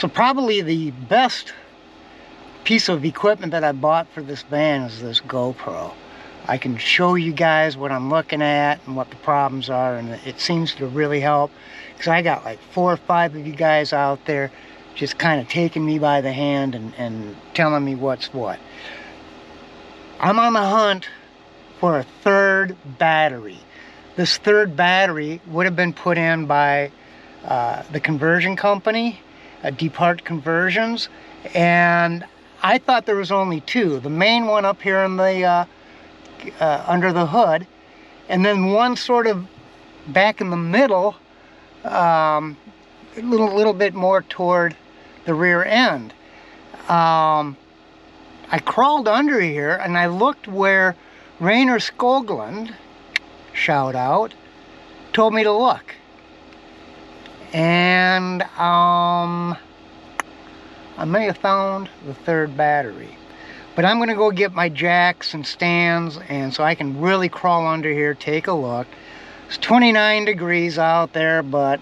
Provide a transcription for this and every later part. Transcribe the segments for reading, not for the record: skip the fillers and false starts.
So probably the best piece of equipment that I bought for this van is this GoPro. I can show you guys what I'm looking at and what the problems are, and it seems to really help, because I got like 4 or 5 of you guys out there just kind of taking me by the hand and telling me what's what. I'm on the hunt for a third battery. This third battery would have been put in by the conversion company, Depart Conversions, and I thought there was only 2. The main one up here in the under the hood, and then one sort of back in the middle, a little bit more toward the rear end. I crawled under here and I looked where Rainer Skoglund, shout out, told me to look, and I may have found the third battery. But I'm going to go get my jacks and stands, and so I can really crawl under here, take a look. It's 29 degrees out there, but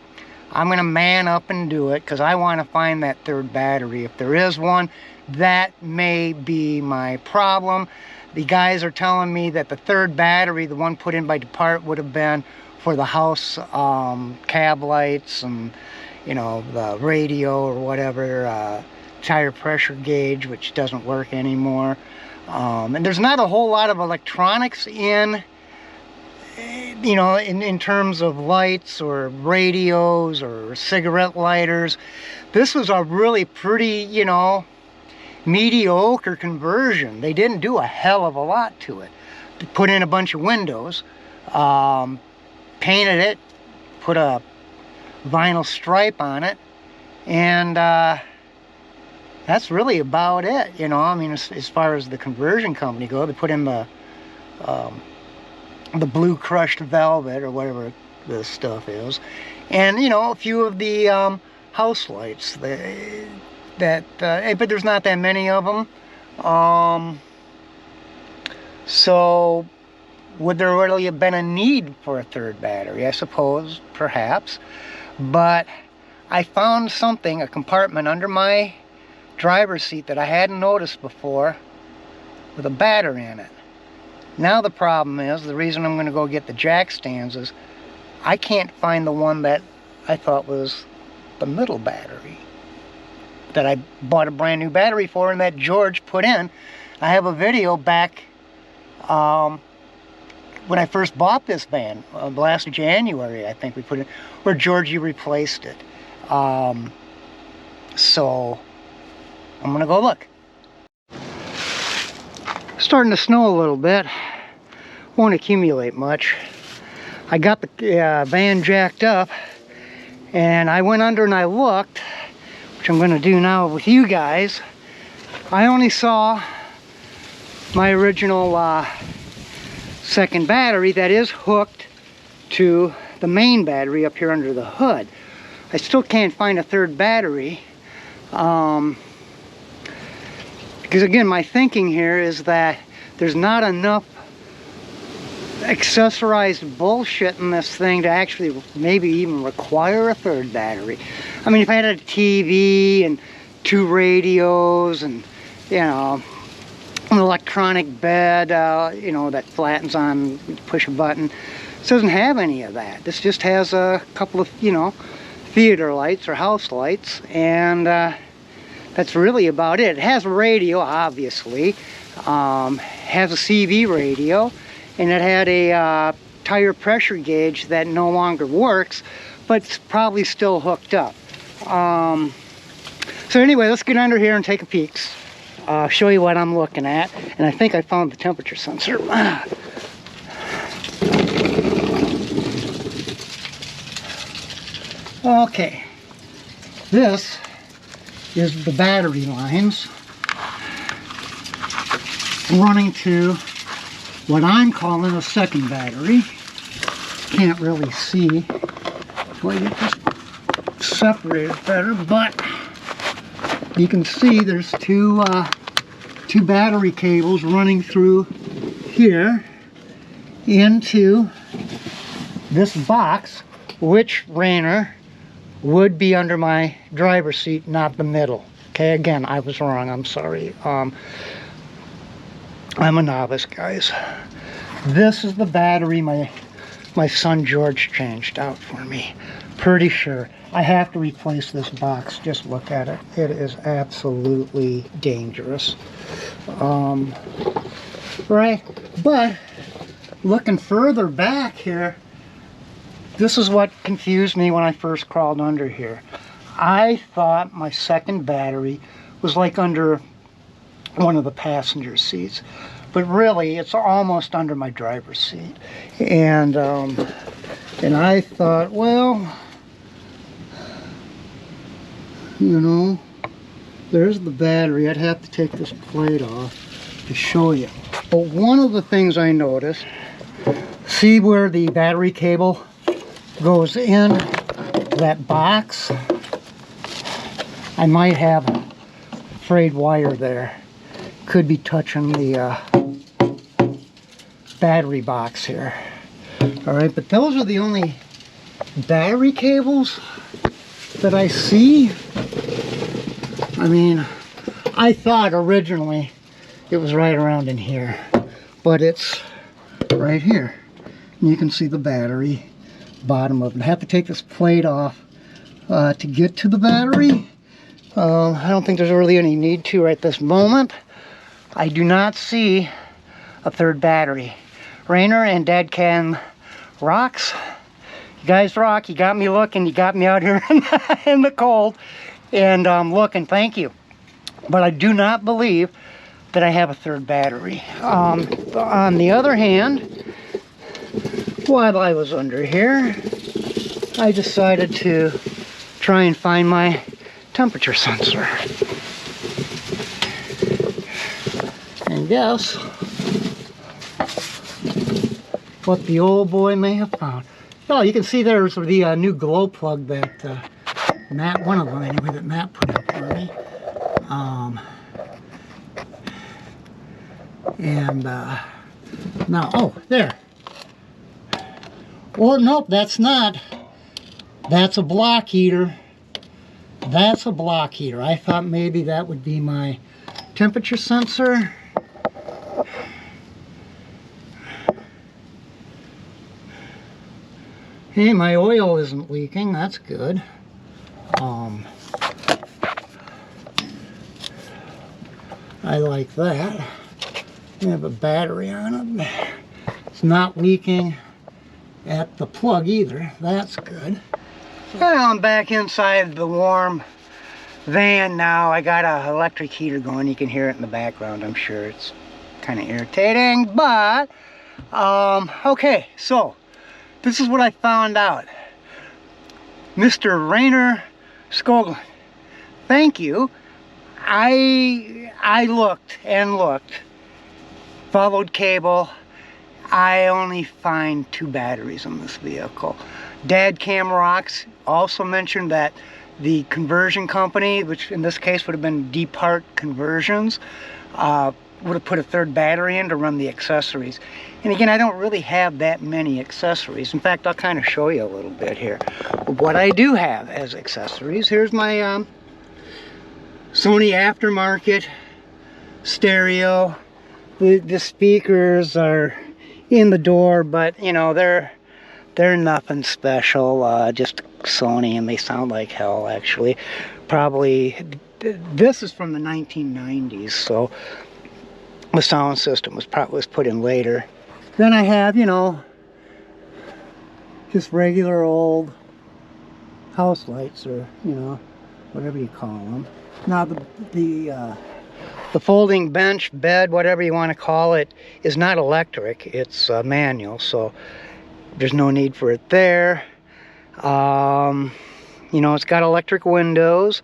I'm going to man up and do it, because I want to find that third battery. If there is one, that may be my problem. The guys are telling me that the third battery, the one put in by Depart, would have been for the house cab lights and, you know, the radio or whatever, tire pressure gauge, which doesn't work anymore, and there's not a whole lot of electronics in, you know, in terms of lights or radios or cigarette lighters. This was a really pretty, you know, mediocre conversion. They didn't do a hell of a lot to it. They put in a bunch of windows, painted it, put a vinyl stripe on it, and that's really about it, you know. I mean, as far as the conversion company go, they put in the blue crushed velvet or whatever this stuff is, and, you know, a few of the house lights but there's not that many of them. So would there really have been a need for a third battery? I suppose, perhaps, but I found something, a compartment under my driver's seat that I hadn't noticed before, with a battery in it. Now the problem is, the reason I'm going to go get the jack stands is I can't find the one that I thought was the middle battery that I bought a brand new battery for and that George put in. I have a video back when I first bought this van, last January, I think we put it, where Georgie replaced it. So I'm gonna go look. Starting to snow a little bit. Won't accumulate much. I got the van jacked up, and I went under and I looked, which I'm gonna do now with you guys. I only saw my original second battery that is hooked to the main battery up here under the hood. I still can't find a third battery. Because again, my thinking here is that there's not enough accessorized bullshit in this thing to actually maybe even require a third battery. I mean, if I had a TV and 2 radios and, you know, an electronic bed, you know, that flattens on, push a button. This doesn't have any of that. This just has a couple of, you know, theater lights or house lights, and that's really about it. It has a radio, obviously, has a CV radio, and it had a tire pressure gauge that no longer works, but it's probably still hooked up. So anyway, let's get under here and take a peek. I'll show you what I'm looking at, and I think I found the temperature sensor. Okay, this is the battery lines running to what I'm calling a second battery. Can't really see. Well, you just separate it better, but you can see there's two battery cables running through here into this box, which Rainer would be under my driver's seat, not the middle. Okay, again, I was wrong. I'm sorry. I'm a novice, guys. This is the battery my son George changed out for me. Pretty sure. I have to replace this box. Just look at it. It is absolutely dangerous. Right? But looking further back here, this is what confused me when I first crawled under here. I thought my second battery was like under one of the passenger seats, but really it's almost under my driver's seat. And I thought, well, you know, there's the battery. I'd have to take this plate off to show you. But one of the things I noticed, see where the battery cable goes in that box? I might have a frayed wire there. Could be touching the battery box here. Alright, but those are the only battery cables that I see. I mean, I thought originally it was right around in here, but it's right here. And you can see the battery, bottom of it. I have to take this plate off to get to the battery. I don't think there's really any need to right this moment. I do not see a third battery. Rainer and Dad Can rocks. You guys rock. You got me looking. You got me out here in the cold. And looking, thank you. But I do not believe that I have a third battery. On the other hand, while I was under here, I decided to try and find my temperature sensor. And guess what the old boy may have found. Oh, you can see there's the new glow plug that Matt, one of them anyway, that Matt put in for me. Now, oh, there. Well, nope, that's not. That's a block heater. That's a block heater. I thought maybe that would be my temperature sensor. Hey, my oil isn't leaking. That's good. I like that. We have a battery on it. It's not leaking at the plug either. That's good. Well, I'm back inside the warm van now. I got an electric heater going. You can hear it in the background. I'm sure it's kind of irritating, but okay, so this is what I found out. Mr. Rainer Skoglund, thank you. I looked and looked, followed cable. I only find 2 batteries in this vehicle. Dad Cam Rocks also mentioned that the conversion company, which in this case would have been Depart Conversions, would have put a third battery in to run the accessories. And again, I don't really have that many accessories. In fact, I'll kind of show you a little bit here. What I do have as accessories, here's my Sony aftermarket stereo. The speakers are in the door, but you know, they're nothing special, just Sony, and they sound like hell actually. Probably, this is from the 1990s, so the sound system was put in later. Then I have, you know, just regular old house lights, or you know, whatever you call them. Now the folding bench, bed, whatever you want to call it, is not electric. It's manual, so there's no need for it there. You know, it's got electric windows,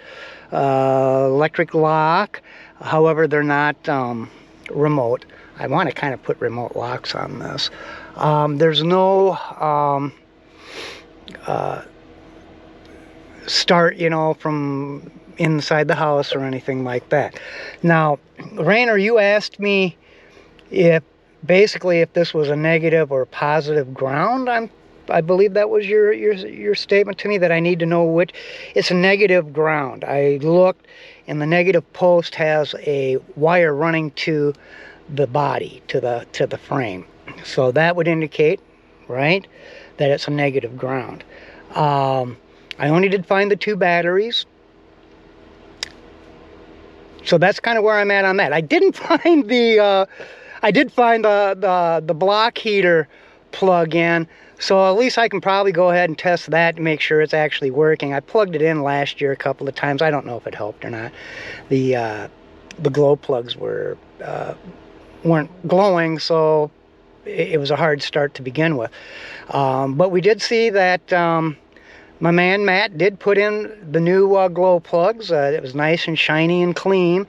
electric lock. However, they're not remote. I want to kind of put remote locks on this. There's no start, you know, from inside the house or anything like that. Now, Rainer, you asked me if basically if this was a negative or positive ground. I'm I believe that was your statement to me, that I need to know which. It's a negative ground. I looked, and the negative post has a wire running to the body, to the frame. So that would indicate, right, that it's a negative ground. I only did find the 2 batteries. So that's kind of where I'm at on that. I didn't find I did find the block heater plug-in, so at least I can probably go ahead and test that to make sure it's actually working. I plugged it in last year a couple of times. I don't know if it helped or not. The glow plugs weren't glowing, so it was a hard start to begin with. But we did see that my man Matt did put in the new glow plugs. It was nice and shiny and clean.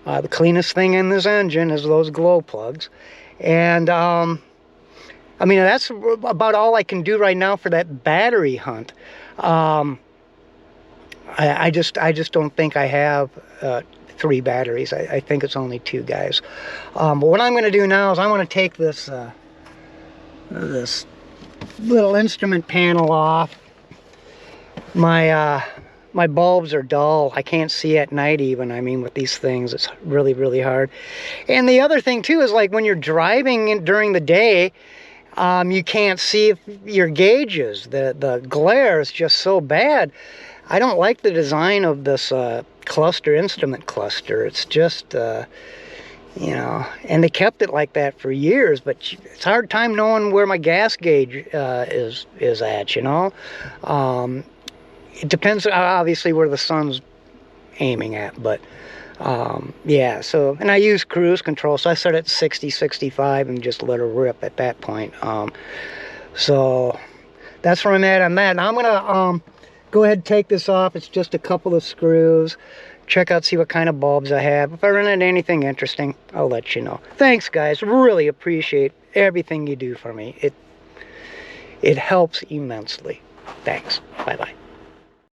The cleanest thing in this engine is those glow plugs. And I mean, that's about all I can do right now for that battery hunt. I just don't think I have 3 batteries. I think it's only 2, guys. But what I'm going to do now is I want to take this this little instrument panel off. My bulbs are dull. I can't see at night even. I mean, with these things, it's really, really hard. And the other thing too is, like, when you're driving during the day, you can't see your gauges. The glare is just so bad. I don't like the design of this instrument cluster. It's just, you know, and they kept it like that for years, but it's a hard time knowing where my gas gauge is at, you know. It depends, obviously, where the sun's aiming at, but yeah, so, and I use cruise control, so I set it at 60, 65 and just let her rip at that point. So that's where I'm at on that. Now I'm gonna go ahead and take this off. It's just a couple of screws. Check out, see what kind of bulbs I have. If I run into anything interesting, I'll let you know. Thanks, guys. Really appreciate everything you do for me. It helps immensely. Thanks. Bye-bye.